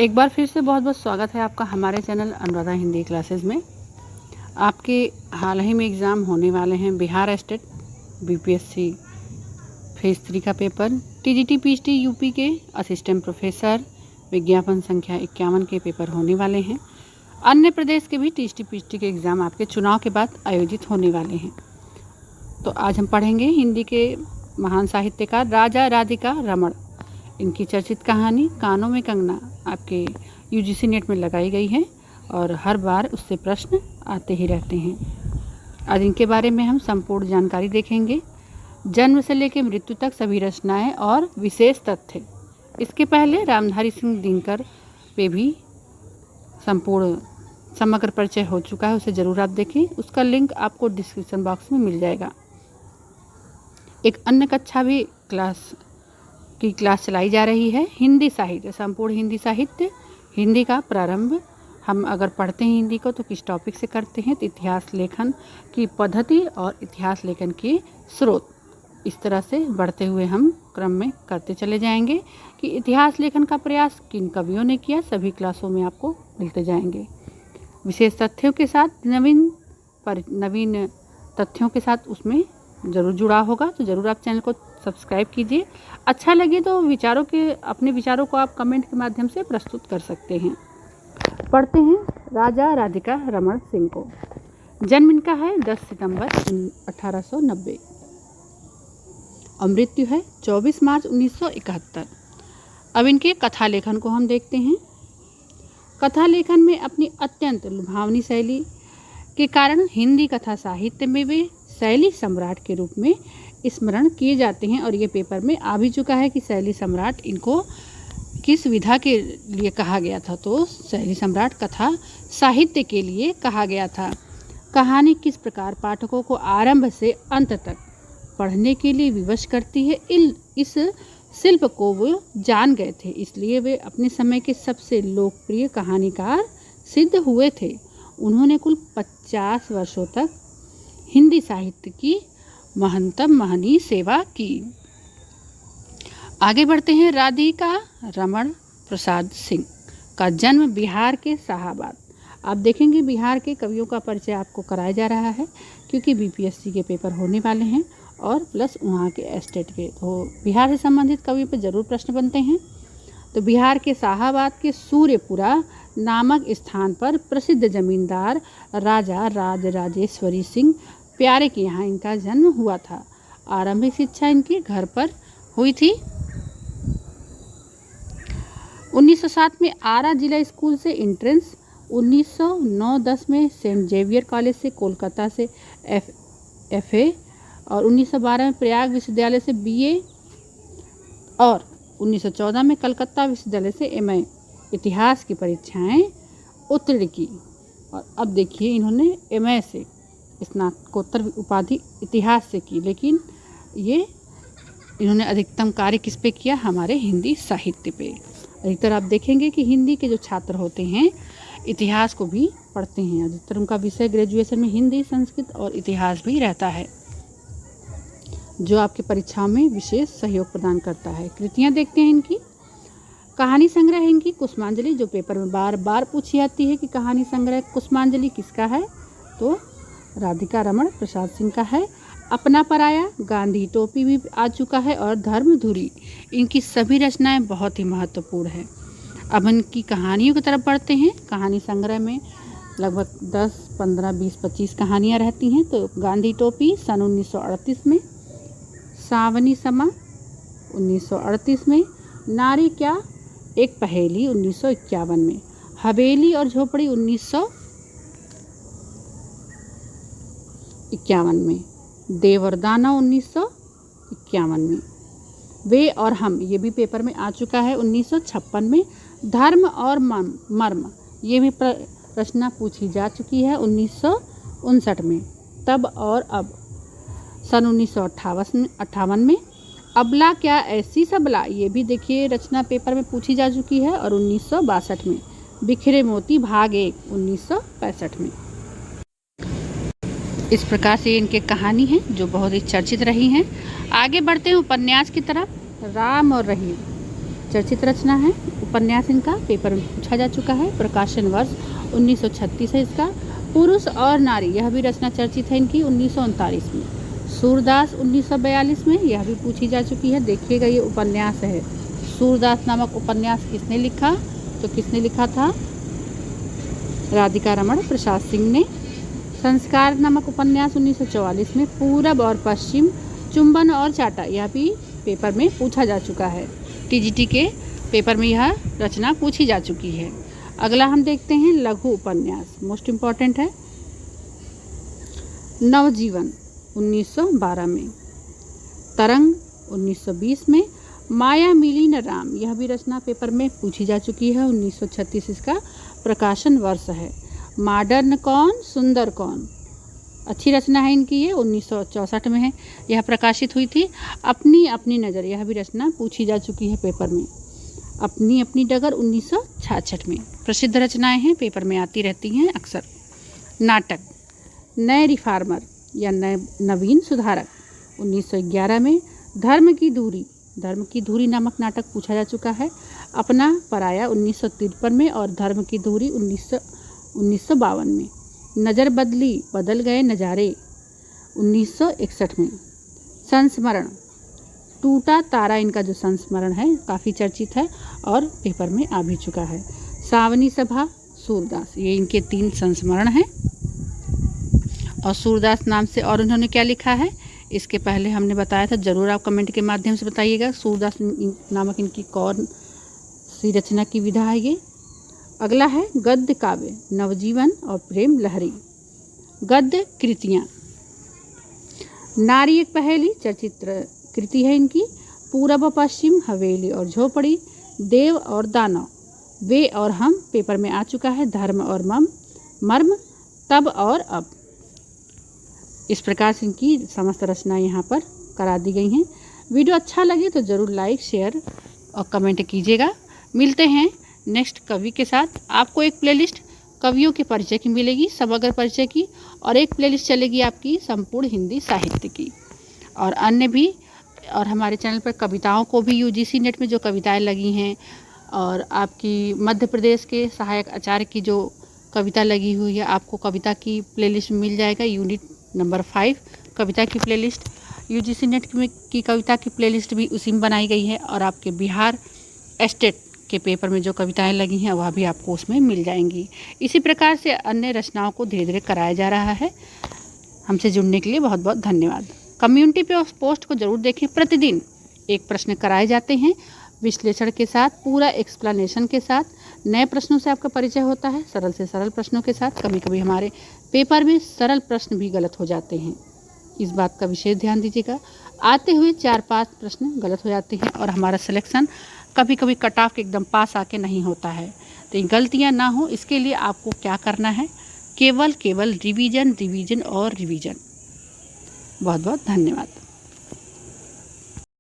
एक बार फिर से बहुत बहुत स्वागत है आपका हमारे चैनल अनुराधा हिंदी क्लासेस में। आपके हाल ही में एग्ज़ाम होने वाले हैं। बिहार स्टेट बीपीएससी फेज़ 3 का पेपर, टीजीटी पीएचडी यूपी के असिस्टेंट प्रोफेसर विज्ञापन संख्या 51 के पेपर होने वाले हैं। अन्य प्रदेश के भी टीजीटी पीएचडी के एग्ज़ाम आपके चुनाव के बाद आयोजित होने वाले हैं। तो आज हम पढ़ेंगे हिंदी के महान साहित्यकार राजा राधिका रमण। इनकी चर्चित कहानी कानों में कंगना आपके यूजीसी नेट में लगाई गई है और हर बार उससे प्रश्न आते ही रहते हैं। आज इनके बारे में हम संपूर्ण जानकारी देखेंगे। जन्म से लेकर मृत्यु तक सभी रचनाएं और विशेष तथ्य। इसके पहले रामधारी सिंह दिनकर पे भी संपूर्ण समग्र परिचय हो चुका है, उसे ज़रूर आप देखें। उसका लिंक आपको डिस्क्रिप्शन बॉक्स में मिल जाएगा। एक अन्य कक्षा भी क्लास चलाई जा रही है, हिंदी साहित्य, संपूर्ण हिंदी साहित्य, हिंदी का प्रारंभ। हम अगर पढ़ते हैं हिंदी को तो किस टॉपिक से करते हैं, तो इतिहास लेखन की पद्धति और इतिहास लेखन के स्रोत, इस तरह से बढ़ते हुए हम क्रम में करते चले जाएंगे कि इतिहास लेखन का प्रयास किन कवियों ने किया, सभी क्लासों में आपको मिलते जाएंगे। विशेष तथ्यों के साथ नवीन तथ्यों के साथ उसमें ज़रूर जुड़ा होगा, तो ज़रूर आप चैनल को सब्सक्राइब कीजिए। अच्छा लगे तो अपने विचारों को आप कमेंट के माध्यम से प्रस्तुत कर सकते हैं। पढ़ते हैं राजा राधिका रमण सिंह को। जन्म इनका है 10 सितंबर 1890 और मृत्यु है 24 मार्च 1971। अब इनके कथा लेखन को हम देखते हैं। कथा लेखन में अपनी अत्यंत लुभावनी शैली के कारण हिंदी कथा साहित्य में वे शैली सम्राट के रूप में स्मरण किए जाते हैं। और ये पेपर में आ भी चुका है कि शैली सम्राट इनको किस विधा के लिए कहा गया था, तो शैली सम्राट कथा साहित्य के लिए कहा गया था। कहानी किस प्रकार पाठकों को आरंभ से अंत तक पढ़ने के लिए विवश करती है, इस शिल्प को वो जान गए थे, इसलिए वे अपने समय के सबसे लोकप्रिय कहानीकार सिद्ध हुए थे। उन्होंने कुल 50 वर्षों तक हिंदी साहित्य की महनीय सेवा की। आगे बढ़ते हैं। राधिका रमण प्रसाद सिंह का जन्म बिहार के शाहाबाद। आप देखेंगे बिहार के कवियों का परिचय आपको कराया जा रहा है, क्योंकि बीपीएससी के पेपर होने वाले हैं और प्लस वहाँ के स्टेट के, तो बिहार से संबंधित कवियों पर जरूर प्रश्न बनते हैं। तो बिहार के शाहाबाद के सूर्यपुरा नामक स्थान पर प्रसिद्ध जमींदार राजा राजराजेश्वरी सिंह प्यारे के यहाँ इनका जन्म हुआ था। आरंभिक शिक्षा इनकी घर पर हुई थी। 1907 में आरा जिला स्कूल से एंट्रेंस, 1909-10 में सेंट जेवियर कॉलेज से कोलकाता से एफए और 1912 में प्रयाग विश्वविद्यालय से बीए और 1914 में कलकत्ता विश्वविद्यालय से एमए इतिहास की परीक्षाएं उत्तीर्ण की। और अब देखिए इन्होंने एमए से स्नातकोत्तर उपाधि इतिहास से की, लेकिन ये इन्होंने अधिकतम कार्य किस पे किया, हमारे हिंदी साहित्य पे। अधिकतर आप देखेंगे कि हिंदी के जो छात्र होते हैं इतिहास को भी पढ़ते हैं। अधिकतर उनका विषय ग्रेजुएशन में हिंदी, संस्कृत और इतिहास भी रहता है, जो आपके परीक्षाओं में विशेष सहयोग प्रदान करता है। कृतियाँ देखते हैं इनकी। कहानी संग्रह है इनकी कुसुमांजलि, जो पेपर में बार बार पूछी जाती है कि कहानी संग्रह कुसुमांजलि किसका है, तो राधिका रमण प्रसाद सिंह का है। अपना पराया, गांधी टोपी भी आ चुका है और धर्मधुरी, इनकी सभी रचनाएं बहुत ही महत्वपूर्ण है। अब इनकी कहानियों की तरफ बढ़ते हैं। कहानी संग्रह में लगभग 10, 15, 20, 25 कहानियां रहती हैं। तो गांधी टोपी सन 1938 में, सावनी समा 1938 में, नारी क्या एक पहेली 1951 में, हवेली और झोपड़ी 1951 में, देवरदाना 1951 में, वे और हम, ये भी पेपर में आ चुका है 1956 में, धर्म और मर्म, ये भी रचना पूछी जा चुकी है 1959 में, तब और अब सन 1958 में, अबला क्या ऐसी सबला, ये भी देखिए रचना पेपर में पूछी जा चुकी है और 1962 में, बिखरे मोती भाग 1 1965 में। इस प्रकार से इनके कहानी हैं जो बहुत ही चर्चित रही हैं। आगे बढ़ते हैं उपन्यास की तरफ। राम और रहीम चर्चित रचना है, उपन्यास इनका पेपर में पूछा जा चुका है। प्रकाशन वर्ष 1936 है इसका। पुरुष और नारी, यह भी रचना चर्चित है इनकी 1939 में। सूरदास 1942 में, यह भी पूछी जा चुकी है। देखिएगा ये उपन्यास है। सूरदास नामक उपन्यास किसने लिखा? तो किसने लिखा था? राधिका रमण प्रसाद सिंह ने। संस्कार नामक उपन्यास 1944 में। पूरब और पश्चिम, चुंबन और चाटा, यह भी पेपर में पूछा जा चुका है। टीजीटी के पेपर में यह रचना पूछी जा चुकी है। अगला हम देखते हैं लघु उपन्यास, मोस्ट इम्पॉर्टेंट है। नवजीवन 1912 में। तरंग 1920 में। माया मिली न राम, यह भी रचना पेपर में पूछी जा चुकी है। 1936 इसका प्रकाशन वर्ष है। मॉडर्न कौन, सुंदर कौन, अच्छी रचना है इनकी, ये 1964 में है, यह प्रकाशित हुई थी। अपनी अपनी नज़र, यह भी रचना पूछी जा चुकी है पेपर में। अपनी अपनी डगर 1966 में। प्रसिद्ध रचनाएं हैं, पेपर में आती रहती हैं अक्सर। नाटक नए रिफार्मर या नवीन सुधारक 1911 में। धर्म की धूरी नामक नाटक पूछा जा चुका है। अपना पराया 1953 में और धर्म की धूरी 1952 में। नज़र बदल गए नज़ारे 1961 में। संस्मरण टूटा तारा, इनका जो संस्मरण है काफ़ी चर्चित है और पेपर में आ भी चुका है। सावनी सभा सूरदास, ये इनके 3 संस्मरण हैं। और सूरदास नाम से और उन्होंने क्या लिखा है इसके पहले हमने बताया था, ज़रूर आप कमेंट के माध्यम से बताइएगा। सूरदास नामक इनकी कौन सी रचना की विधा है ये। अगला है गद्य काव्य, नवजीवन और प्रेम लहरी। गद्य कृतियाँ, नारी एक पहेली चर्चित कृति है इनकी। पूरब और पश्चिम, हवेली और झोपड़ी, देव और दानव, वे और हम, पेपर में आ चुका है। धर्म और मर्म, तब और अब। इस प्रकार से इनकी समस्त रचनाएं यहाँ पर करा दी गई हैं। वीडियो अच्छा लगे तो ज़रूर लाइक, शेयर और कमेंट कीजिएगा। मिलते हैं नेक्स्ट कवि के साथ। आपको एक प्लेलिस्ट कवियों के परिचय की मिलेगी, समग्र परिचय की, और एक प्लेलिस्ट चलेगी आपकी संपूर्ण हिंदी साहित्य की और अन्य भी। और हमारे चैनल पर कविताओं को भी यूजीसी नेट में जो कविताएं लगी हैं और आपकी मध्य प्रदेश के सहायक आचार्य की जो कविता लगी हुई है, आपको कविता की प्लेलिस्ट मिल जाएगा। यूनिट नंबर 5 कविता की प्लेलिस्ट, यूजीसी नेट की कविता की प्लेलिस्ट भी उसी में बनाई गई है। और आपके बिहार स्टेट के पेपर में जो कविताएं लगी हैं वह भी आपको उसमें मिल जाएंगी। इसी प्रकार से अन्य रचनाओं को धीरे धीरे कराया जा रहा है। हमसे जुड़ने के लिए बहुत बहुत धन्यवाद। कम्युनिटी पे उस पोस्ट को ज़रूर देखें। प्रतिदिन एक प्रश्न कराए जाते हैं विश्लेषण के साथ, पूरा एक्सप्लेनेशन के साथ। नए प्रश्नों से आपका परिचय होता है, सरल से सरल प्रश्नों के साथ। कभी कभी हमारे पेपर में सरल प्रश्न भी गलत हो जाते हैं, इस बात का विशेष ध्यान दीजिएगा। आते हुए 4-5 प्रश्न गलत हो जाते हैं और हमारा सिलेक्शन कभी कभी कट ऑफ एकदम पास आके नहीं होता है। तो ये गलतियाँ ना हो, इसके लिए आपको क्या करना है, केवल रिवीजन और रिवीजन। बहुत बहुत धन्यवाद।